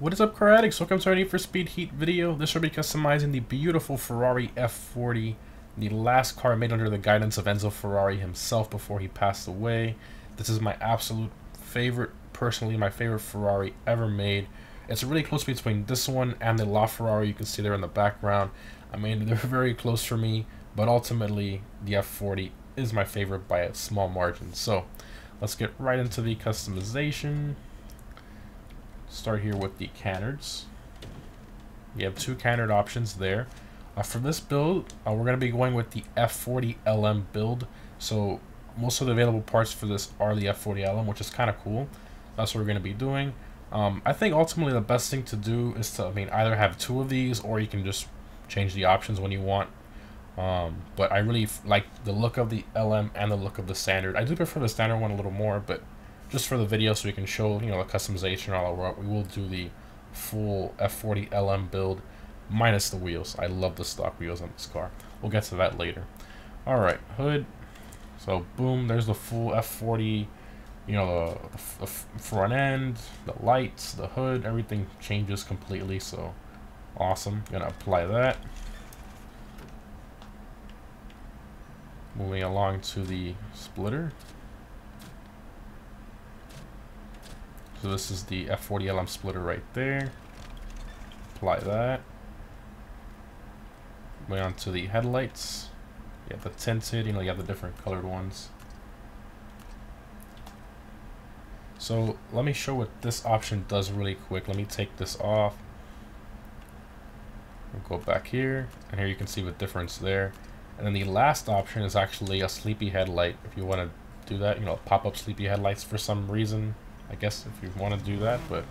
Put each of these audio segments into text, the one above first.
What is up, car addicts? Welcome to our Need for Speed Heat video. This will be customizing the beautiful Ferrari F40, the last car made under the guidance of Enzo Ferrari himself before he passed away. This is my absolute favorite, personally my favorite Ferrari ever made. It's really close between this one and the LaFerrari you can see there in the background. I mean, they're very close for me, but ultimately the F40 is my favorite by a small margin. So let's get right into the customization. Start here with the canards. You have two canard options there. For this build, we're going to be going with the F40 LM build. So most of the available parts for this are the F40 LM, which is kind of cool. That's what we're going to be doing. I think ultimately the best thing to do is to, either have two of these, or you can just change the options when you want. But I really like the look of the LM and the look of the standard. I do prefer the standard one a little more, but just for the video so we can show, the customization and all that, we will do the full F40 LM build minus the wheels. I love the stock wheels on this car. We'll get to that later. Alright, hood. So boom, there's the full F40, the front end, the lights, the hood, everything changes completely, so awesome. Gonna apply that. Moving along to the splitter. So this is the F40 LM splitter right there. Apply that. Moving on to the headlights. You have the tinted, you have the different colored ones. So let me show what this option does really quick. Let me take this off. We'll go back here, and here you can see the difference there. And then the last option is actually a sleepy headlight. If you want to do that, pop-up sleepy headlights for some reason. I guess if you want to do that, but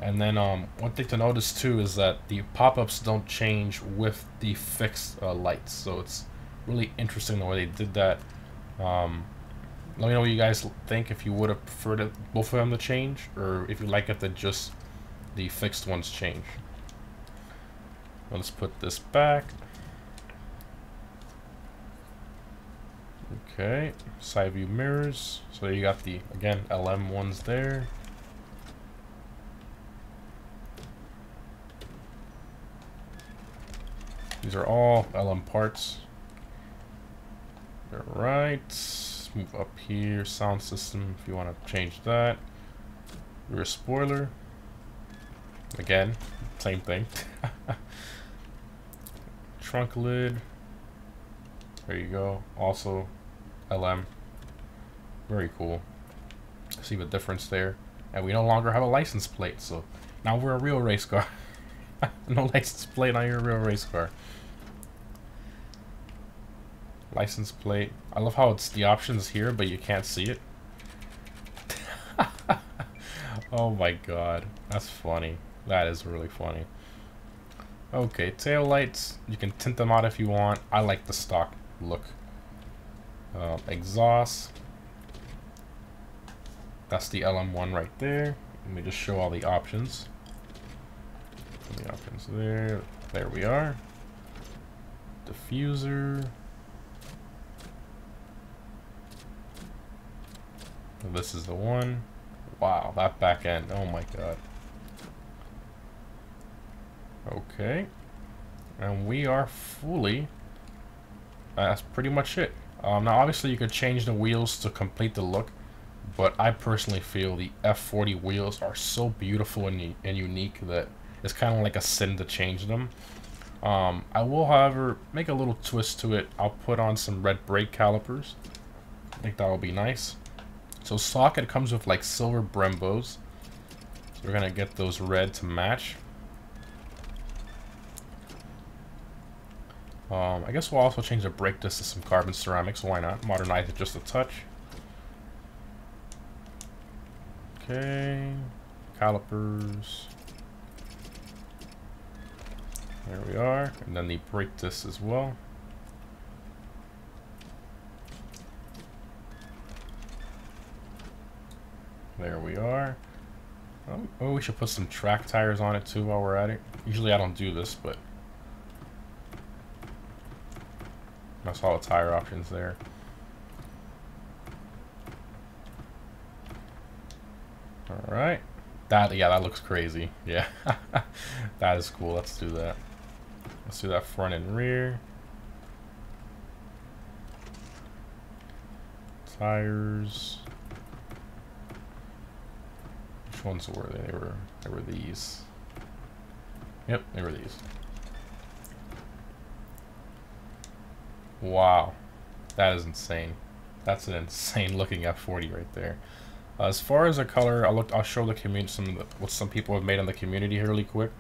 and then one thing to notice too is that the pop-ups don't change with the fixed lights, so it's really interesting the way they did that. Let me know what you guys think, if you would have preferred it, both of them to change, or if you like it that just the fixed ones change. Let's put this back. Okay, side view mirrors. So you got the, again, LM ones there. These are all LM parts. Alright, move up here, sound system if you want to change that. Rear spoiler. Again, same thing. Trunk lid. There you go. Also LM. Very cool. See the difference there. And we no longer have a license plate, so now we're a real race car. No license plate, now you're a real race car. License plate. I love how it's the options here, but you can't see it. Oh my god. That's funny. That is really funny. Okay, tail lights. You can tint them out if you want. I like the stock look. Exhaust. That's the LM one right there. Let me just show all the options. The options there. There we are. Diffuser. This is the one. Wow, that back end. Oh my god. Okay. And we are fully... that's pretty much it. Now obviously you could change the wheels to complete the look, but I personally feel the F40 wheels are so beautiful and unique that it's kind of like a sin to change them. I will, however, make a little twist to it. I'll put on some red brake calipers. I think that will be nice. So socket comes with like silver Brembos. So we're gonna get those red to match. I guess we'll also change the brake disc to some carbon ceramics. Why not? Modernize it just a touch. Okay. Calipers. There we are. And then the brake disc as well. There we are. Oh, we should put some track tires on it too while we're at it. Usually I don't do this, but that's all the tire options there. Alright. Yeah, that looks crazy. Yeah, that is cool. Let's do that. Let's do that front and rear. Tires. Which ones were they? They were these. Yep, they were these. Wow, that is insane. That's an insane looking F40 right there. As far as the color, I'll show the community what some people have made in the community here really quick.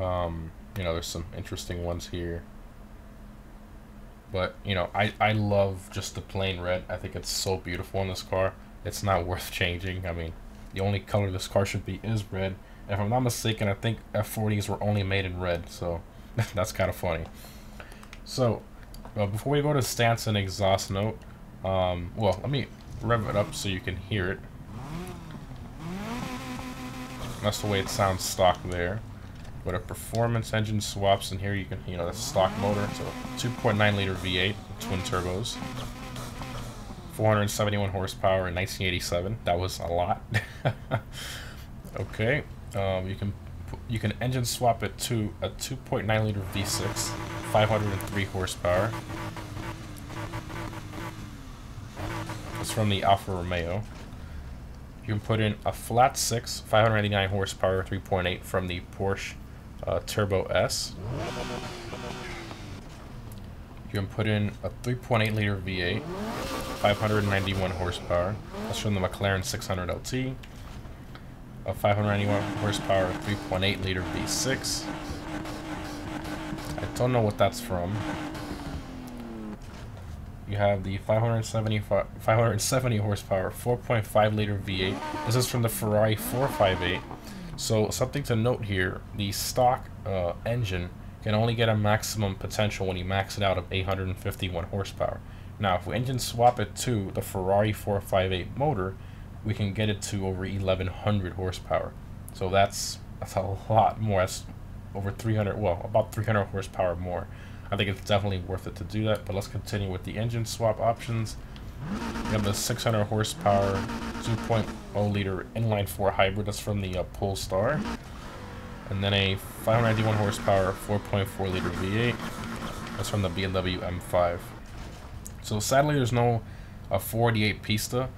You know, there's some interesting ones here. But you know, I love just the plain red. I think it's so beautiful in this car. It's not worth changing. I mean, the only color this car should be is red. And if I'm not mistaken, I think F40s were only made in red. So that's kind of funny. So before we go to stance and exhaust note, well, let me rev it up so you can hear it. That's the way it sounds stock there. Go to performance engine swaps, and here you can, you know, that's stock motor. So 2.9 liter V8 twin turbos, 471 horsepower in 1987. That was a lot. Okay, you can engine swap it to a 2.9 liter V6, 503 horsepower. It's from the Alfa Romeo. You can put in a flat 6, 589 horsepower, 3.8 from the Porsche Turbo S. You can put in a 3.8 liter V8, 591 horsepower. That's from the McLaren 600 LT. A 591 horsepower, 3.8 liter V6. I don't know what that's from. You have the 570 horsepower, 4.5 liter V8. This is from the Ferrari 458. So something to note here, the stock engine can only get a maximum potential when you max it out of 851 horsepower. Now, if we engine swap it to the Ferrari 458 motor, we can get it to over 1100 horsepower. So that's a lot more. That's over 300, well, about 300 horsepower more. I think it's definitely worth it to do that, but let's continue with the engine swap options. We have the 600 horsepower 2.0 liter inline 4 hybrid. That's from the Polestar. And then a 591 horsepower 4.4 liter V8. That's from the BMW M5. So sadly, there's no 488 Pista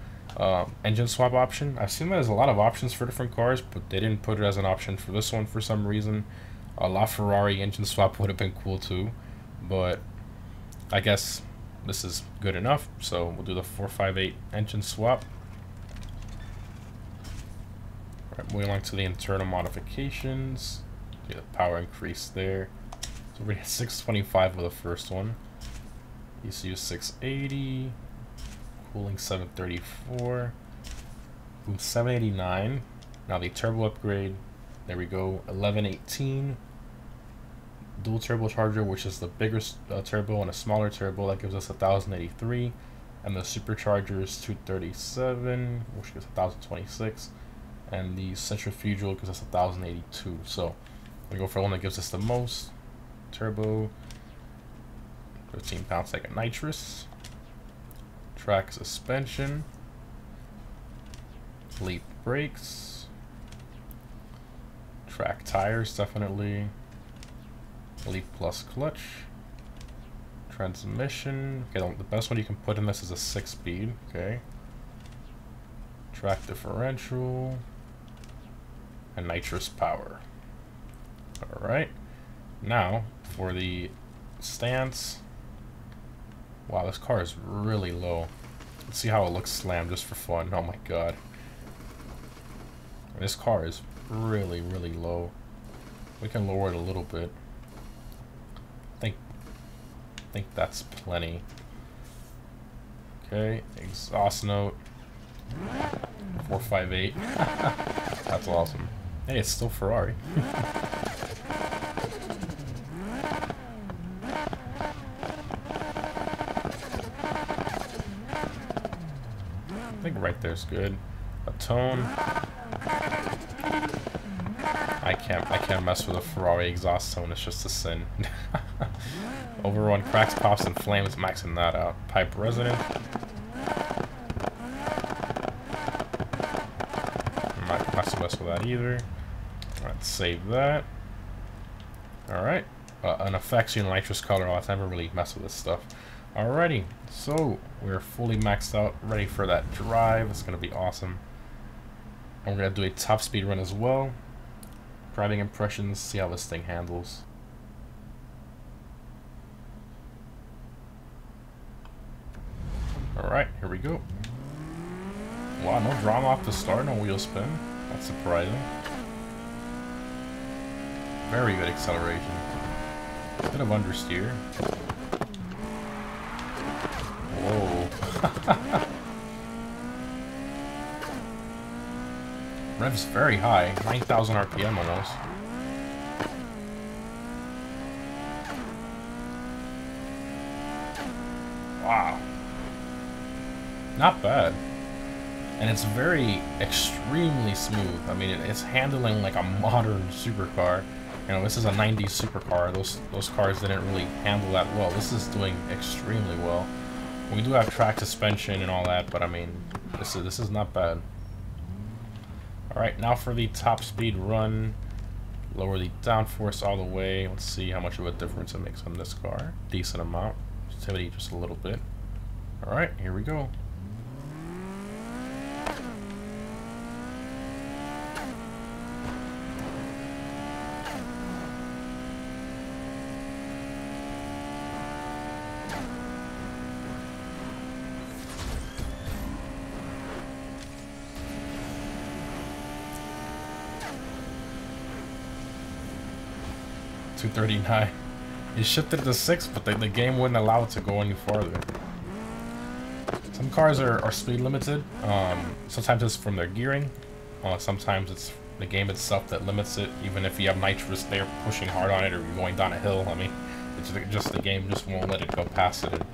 engine swap option. I've seen that there's a lot of options for different cars, but they didn't put it as an option for this one for some reason. A LaFerrari engine swap would have been cool too, but I guess this is good enough, so we'll do the 458 engine swap. Alright, moving along to the internal modifications. Get the power increase there. So we're at 625 with the first one. ECU 680. Cooling 734. Boom 789. Now the turbo upgrade. There we go. 1118. Dual turbocharger, which is the bigger turbo and a smaller turbo, that gives us 1083, and the supercharger is 237, which gives 1026, and the centrifugal gives us 1082. So we go for one that gives us the most. Turbo, 13 pound-second nitrous, track suspension, leaf brakes, track tires definitely. Leaf plus clutch, transmission. Okay, the best one you can put in this is a 6-speed. Okay, track differential, and nitrous power. All right, now for the stance. Wow, this car is really low. Let's see how it looks slammed just for fun. Oh my god, this car is really low. We can lower it a little bit. I think that's plenty. Okay, exhaust note 458. That's awesome. Hey, it's still Ferrari. I think right there's good. A tone. I can't mess with a Ferrari exhaust tone. It's just a sin. Overrun, cracks, pops, and flames, maxing that out. Pipe resonant. I'm not to mess with that either. Let's save that. Alright. An effects nitrous color. I'll never really mess with this stuff. Alrighty. So, we're fully maxed out, ready for that drive. It's going to be awesome. And we're going to do a top speed run as well. Driving impressions, see how this thing handles. Alright, here we go. Wow, no drama off the start, no wheel spin. That's surprising. Very good acceleration. Bit of understeer. Whoa. Rev's very high, 9,000 RPM almost. Wow. Not bad. And it's very extremely smooth. I mean, it's handling like a modern supercar. You know, this is a 90s supercar. Those cars didn't really handle that well. This is doing extremely well. We do have track suspension and all that, but I mean, this is not bad. Alright, now for the top speed run. Lower the downforce all the way. Let's see how much of a difference it makes on this car. Decent amount. Sensitivity just a little bit. Alright, here we go. .239. It shifted to 6, but the game wouldn't allow it to go any farther. Some cars are speed limited. Sometimes it's from their gearing. Sometimes it's the game itself that limits it. Even if you have nitrous, they're pushing hard on it, or you're going down a hill. I mean, it's just the game just won't let it go past it. And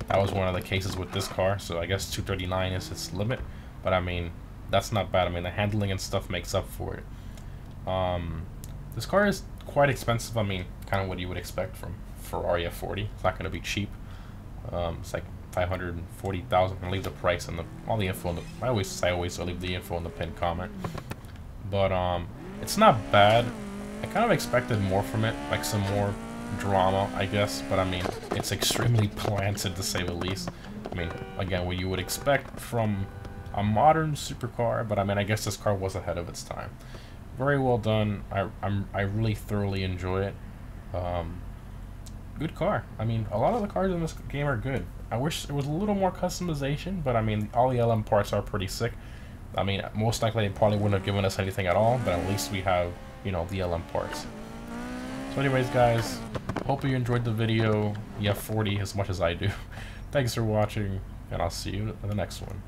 that was one of the cases with this car. So I guess 239 is its limit. But I mean, that's not bad. I mean, the handling and stuff makes up for it. This car is quite expensive. I mean, kind of what you would expect from Ferrari F40. It's not going to be cheap. It's like 540,000. I'll leave the price and all the info. I always leave the info in the pinned comment. But it's not bad. I kind of expected more from it, like some more drama, I guess. But I mean, it's extremely planted to say the least. I mean, again, what you would expect from a modern supercar. But I mean, I guess this car was ahead of its time. Very well done. I really thoroughly enjoy it. Good car. I mean, a lot of the cars in this game are good. I wish there was a little more customization, but I mean, all the LM parts are pretty sick. I mean, most likely they probably wouldn't have given us anything at all, but at least we have, you know, the LM parts. So anyways, guys, hope you enjoyed the video, the F40 as much as I do. Thanks for watching, and I'll see you in the next one.